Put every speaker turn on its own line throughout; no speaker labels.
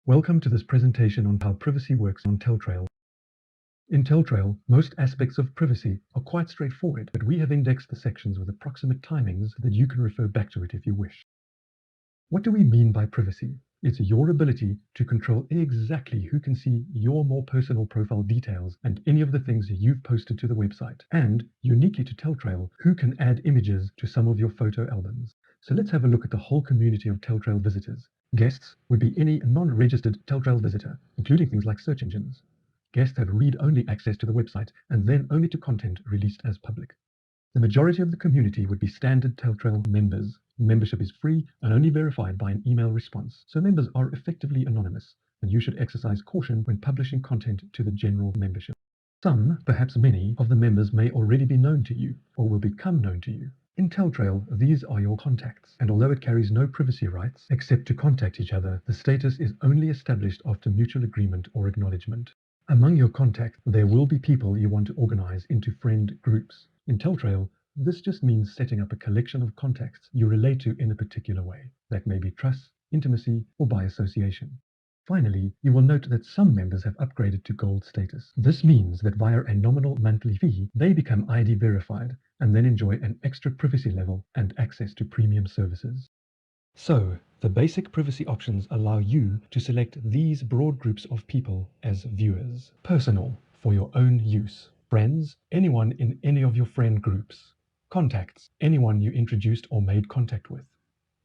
Welcome to this presentation on how privacy works on TellTrail. In TellTrail, most aspects of privacy are quite straightforward, but we have indexed the sections with approximate timings so that you can refer back to it if you wish. What do we mean by privacy? It's your ability to control exactly who can see your more personal profile details and any of the things you've posted to the website, and uniquely to TellTrail, who can add images to some of your photo albums. So let's have a look at the whole community of TellTrail visitors. Guests would be any non-registered TellTrail visitor, including things like search engines. Guests have read-only access to the website and then only to content released as public. The majority of the community would be standard TellTrail members. Membership is free and only verified by an email response, so members are effectively anonymous, and you should exercise caution when publishing content to the general membership. Some, perhaps many, of the members may already be known to you or will become known to you. In TellTrail, these are your contacts, and although it carries no privacy rights except to contact each other, the status is only established after mutual agreement or acknowledgement. Among your contacts, there will be people you want to organize into friend groups. In TellTrail, this just means setting up a collection of contacts you relate to in a particular way. That may be trust, intimacy, or by association. Finally, you will note that some members have upgraded to gold status. This means that via a nominal monthly fee, they become ID verified and then enjoy an extra privacy level and access to premium services. So, the basic privacy options allow you to select these broad groups of people as viewers. Personal, for your own use. Friends, anyone in any of your friend groups. Contacts, anyone you introduced or made contact with.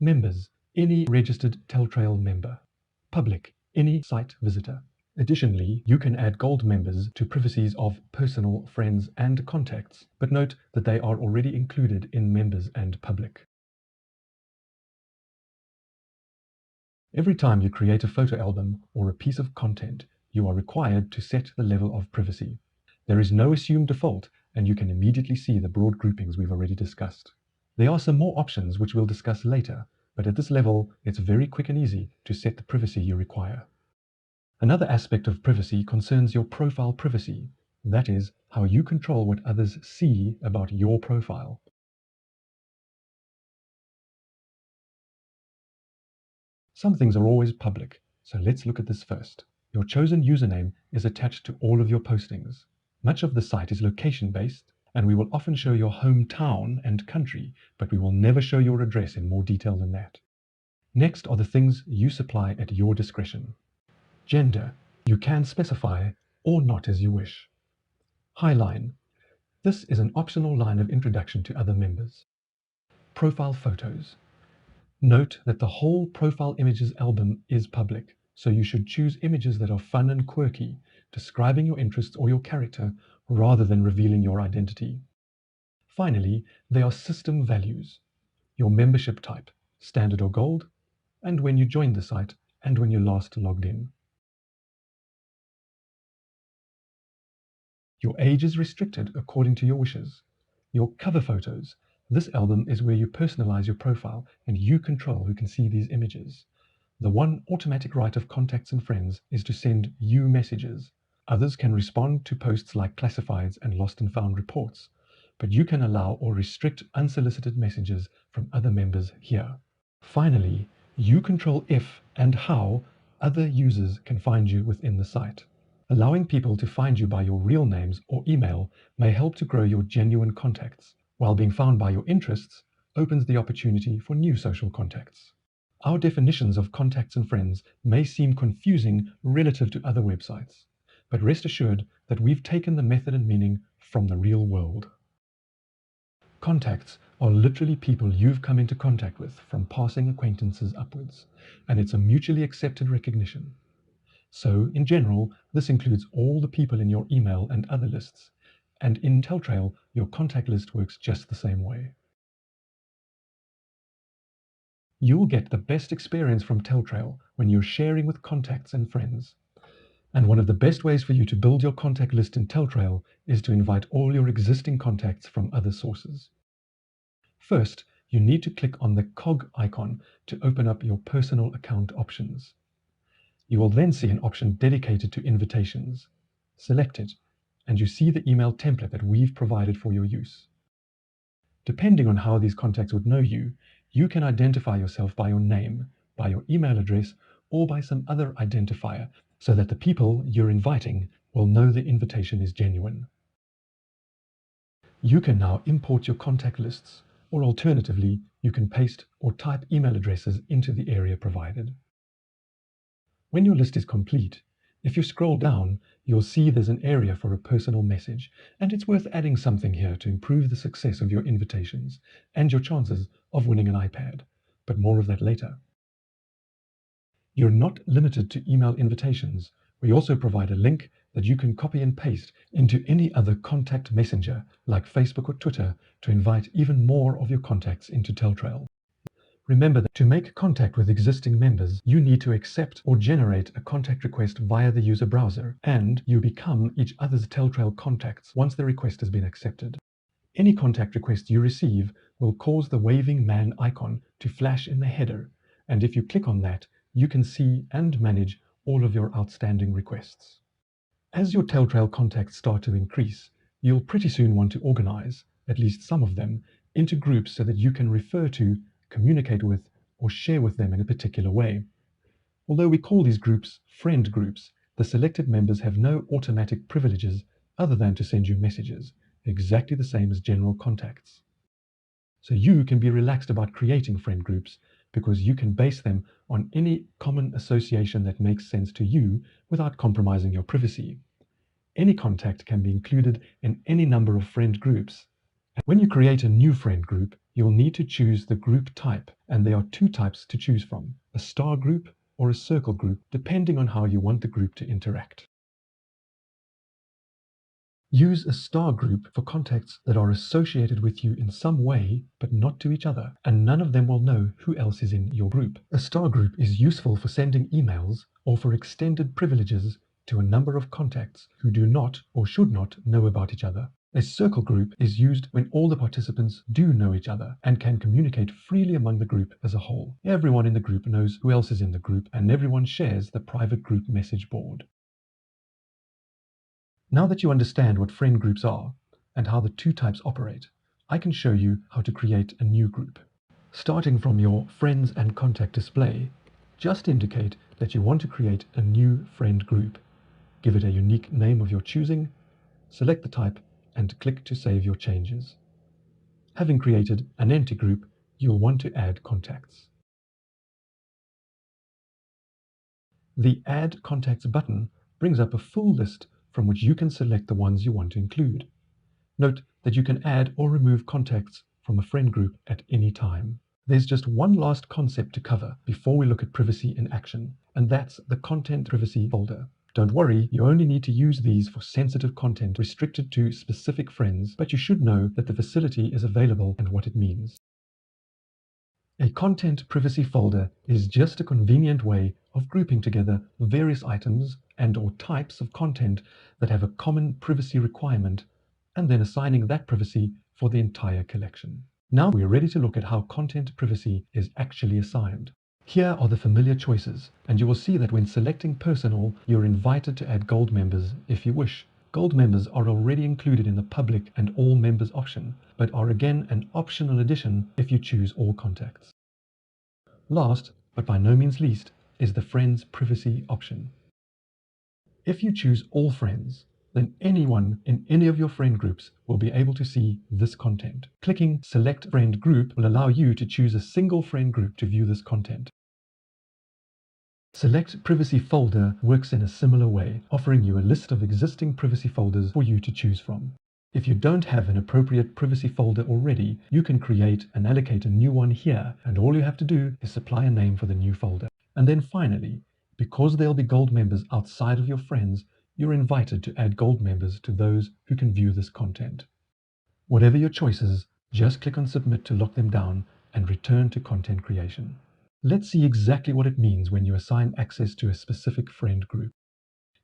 Members, any registered TellTrail member. Public, any site visitor. Additionally, you can add gold members to privacies of personal, friends, and contacts, but note that they are already included in members and public. Every time you create a photo album or a piece of content, you are required to set the level of privacy. There is no assumed default, and you can immediately see the broad groupings we've already discussed. There are some more options which we'll discuss later, but at this level, it's very quick and easy to set the privacy you require. Another aspect of privacy concerns your profile privacy. That is, how you control what others see about your profile. Some things are always public, so let's look at this first. Your chosen username is attached to all of your postings. Much of the site is location-based, and we will often show your hometown and country, but we will never show your address in more detail than that. Next are the things you supply at your discretion. Gender, you can specify or not as you wish. Highline, this is an optional line of introduction to other members. Profile photos. Note that the whole profile images album is public, so you should choose images that are fun and quirky, describing your interests or your character rather than revealing your identity. Finally, there are system values. Your membership type, standard or gold, and when you joined the site and when you last logged in. Your age is restricted according to your wishes. Your cover photos. This album is where you personalize your profile and you control who can see these images. The one automatic right of contacts and friends is to send you messages. Others can respond to posts like classifieds and lost and found reports, but you can allow or restrict unsolicited messages from other members here. Finally, you control if and how other users can find you within the site. Allowing people to find you by your real names or email may help to grow your genuine contacts, while being found by your interests opens the opportunity for new social contacts. Our definitions of contacts and friends may seem confusing relative to other websites, but rest assured that we've taken the method and meaning from the real world. Contacts are literally people you've come into contact with from passing acquaintances upwards, and it's a mutually accepted recognition. So, in general, this includes all the people in your email and other lists, and in TellTrail, your contact list works just the same way. You'll get the best experience from TellTrail when you're sharing with contacts and friends. And one of the best ways for you to build your contact list in TellTrail is to invite all your existing contacts from other sources. First, you need to click on the cog icon to open up your personal account options. You will then see an option dedicated to invitations. Select it, and you see the email template that we've provided for your use. Depending on how these contacts would know you, you can identify yourself by your name, by your email address, or by some other identifier so that the people you're inviting will know the invitation is genuine. You can now import your contact lists, or alternatively, you can paste or type email addresses into the area provided. When your list is complete, if you scroll down, you'll see there's an area for a personal message, and it's worth adding something here to improve the success of your invitations and your chances of winning an iPad, but more of that later. You're not limited to email invitations. We also provide a link that you can copy and paste into any other contact messenger like Facebook or Twitter to invite even more of your contacts into TellTrail. Remember that to make contact with existing members, you need to accept or generate a contact request via the user browser, and you become each other's TellTrail contacts once the request has been accepted. Any contact request you receive will cause the waving man icon to flash in the header, and if you click on that, you can see and manage all of your outstanding requests. As your TellTrail contacts start to increase, you'll pretty soon want to organize, at least some of them, into groups so that you can refer to, communicate with, or share with them in a particular way. Although we call these groups friend groups, the selected members have no automatic privileges other than to send you messages, exactly the same as general contacts. So you can be relaxed about creating friend groups because you can base them on any common association that makes sense to you without compromising your privacy. Any contact can be included in any number of friend groups. When you create a new friend group, you'll need to choose the group type, and there are two types to choose from, a star group or a circle group, depending on how you want the group to interact. Use a star group for contacts that are associated with you in some way, but not to each other, and none of them will know who else is in your group. A star group is useful for sending emails or for extended privileges to a number of contacts who do not or should not know about each other. A circle group is used when all the participants do know each other and can communicate freely among the group as a whole. Everyone in the group knows who else is in the group, and everyone shares the private group message board. Now that you understand what friend groups are and how the two types operate, I can show you how to create a new group. Starting from your Friends and Contact display, just indicate that you want to create a new friend group. Give it a unique name of your choosing, select the type, and click to save your changes. Having created an empty group, you'll want to add contacts. The Add Contacts button brings up a full list from which you can select the ones you want to include. Note that you can add or remove contacts from a friend group at any time. There's just one last concept to cover before we look at privacy in action, and that's the Content Privacy folder. Don't worry, you only need to use these for sensitive content restricted to specific friends, but you should know that the facility is available and what it means. A content privacy folder is just a convenient way of grouping together various items and/or types of content that have a common privacy requirement, and then assigning that privacy for the entire collection. Now we are ready to look at how content privacy is actually assigned. Here are the familiar choices, and you will see that when selecting personal, you're invited to add gold members if you wish. Gold members are already included in the public and all members option, but are again an optional addition if you choose all contacts. Last, but by no means least, is the Friends Privacy option. If you choose all friends, then anyone in any of your friend groups will be able to see this content. Clicking Select Friend Group will allow you to choose a single friend group to view this content. Select Privacy Folder works in a similar way, offering you a list of existing privacy folders for you to choose from. If you don't have an appropriate privacy folder already, you can create and allocate a new one here, and all you have to do is supply a name for the new folder. And then finally, because there'll be gold members outside of your friends, you're invited to add gold members to those who can view this content. Whatever your choices, just click on Submit to lock them down and return to content creation. Let's see exactly what it means when you assign access to a specific friend group.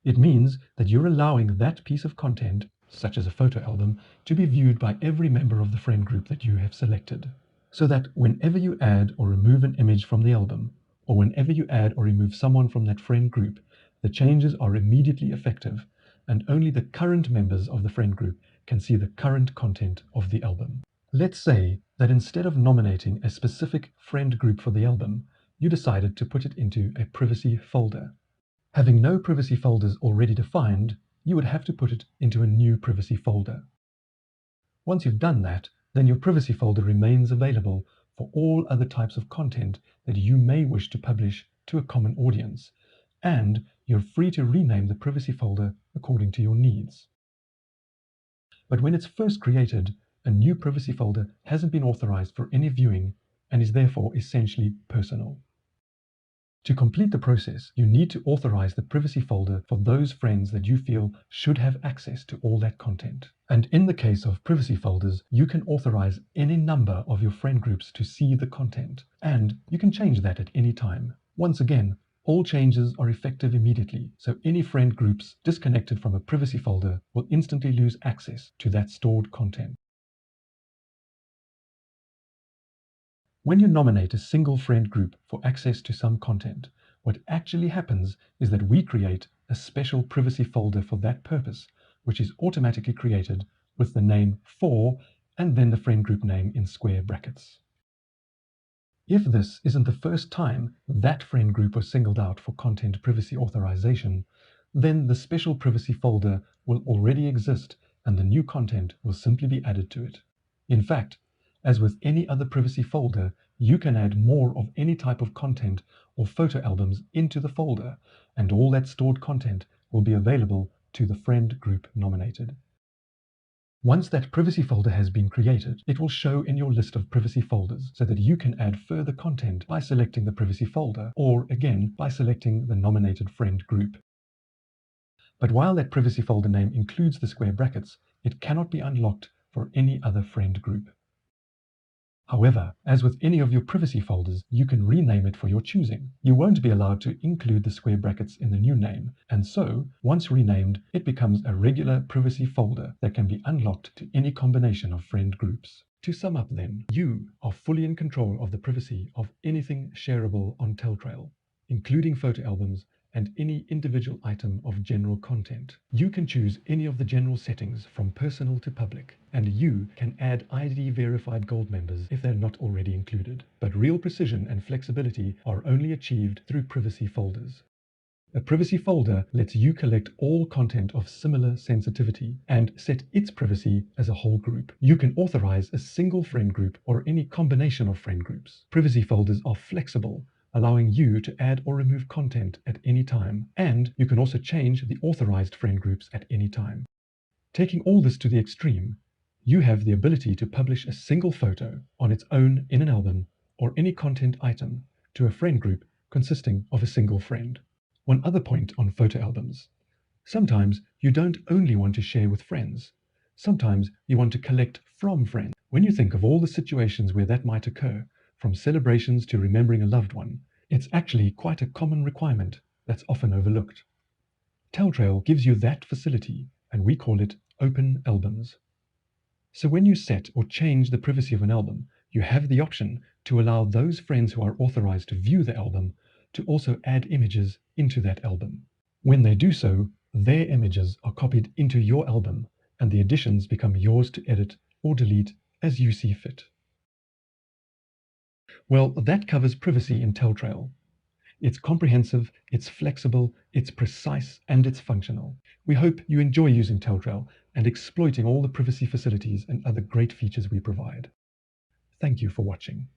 It means that you're allowing that piece of content, such as a photo album, to be viewed by every member of the friend group that you have selected, so that whenever you add or remove an image from the album, or whenever you add or remove someone from that friend group, the changes are immediately effective, and only the current members of the friend group can see the current content of the album. Let's say that instead of nominating a specific friend group for the album, you decided to put it into a privacy folder. Having no privacy folders already defined, you would have to put it into a new privacy folder. Once you've done that, then your privacy folder remains available for all other types of content that you may wish to publish to a common audience, and you're free to rename the privacy folder according to your needs. But when it's first created, a new privacy folder hasn't been authorized for any viewing and is therefore essentially personal. To complete the process, you need to authorize the privacy folder for those friends that you feel should have access to all that content. And in the case of privacy folders, you can authorize any number of your friend groups to see the content, and you can change that at any time. Once again, all changes are effective immediately, so any friend groups disconnected from a privacy folder will instantly lose access to that stored content. When you nominate a single friend group for access to some content, what actually happens is that we create a special privacy folder for that purpose, which is automatically created with the name for and then the friend group name in square brackets. If this isn't the first time that friend group was singled out for content privacy authorization, then the special privacy folder will already exist and the new content will simply be added to it. In fact, as with any other privacy folder, you can add more of any type of content or photo albums into the folder, and all that stored content will be available to the friend group nominated. Once that privacy folder has been created, it will show in your list of privacy folders so that you can add further content by selecting the privacy folder, or again, by selecting the nominated friend group. But while that privacy folder name includes the square brackets, it cannot be unlocked for any other friend group. However, as with any of your privacy folders, you can rename it for your choosing. You won't be allowed to include the square brackets in the new name, and so, once renamed, it becomes a regular privacy folder that can be unlocked to any combination of friend groups. To sum up then, you are fully in control of the privacy of anything shareable on TellTrail, including photo albums and any individual item of general content. You can choose any of the general settings from personal to public, and you can add ID verified gold members if they're not already included. But real precision and flexibility are only achieved through privacy folders. A privacy folder lets you collect all content of similar sensitivity and set its privacy as a whole group. You can authorize a single friend group or any combination of friend groups. Privacy folders are flexible, allowing you to add or remove content at any time, and you can also change the authorized friend groups at any time. Taking all this to the extreme, you have the ability to publish a single photo on its own in an album or any content item to a friend group consisting of a single friend. One other point on photo albums. Sometimes you don't only want to share with friends. Sometimes you want to collect from friends. When you think of all the situations where that might occur, from celebrations to remembering a loved one, it's actually quite a common requirement that's often overlooked. TellTrail gives you that facility, and we call it open albums. So when you set or change the privacy of an album, you have the option to allow those friends who are authorized to view the album to also add images into that album. When they do so, their images are copied into your album, and the additions become yours to edit or delete as you see fit. Well, that covers privacy in TellTrail. It's comprehensive, it's flexible, it's precise, and it's functional. We hope you enjoy using TellTrail and exploiting all the privacy facilities and other great features we provide. Thank you for watching.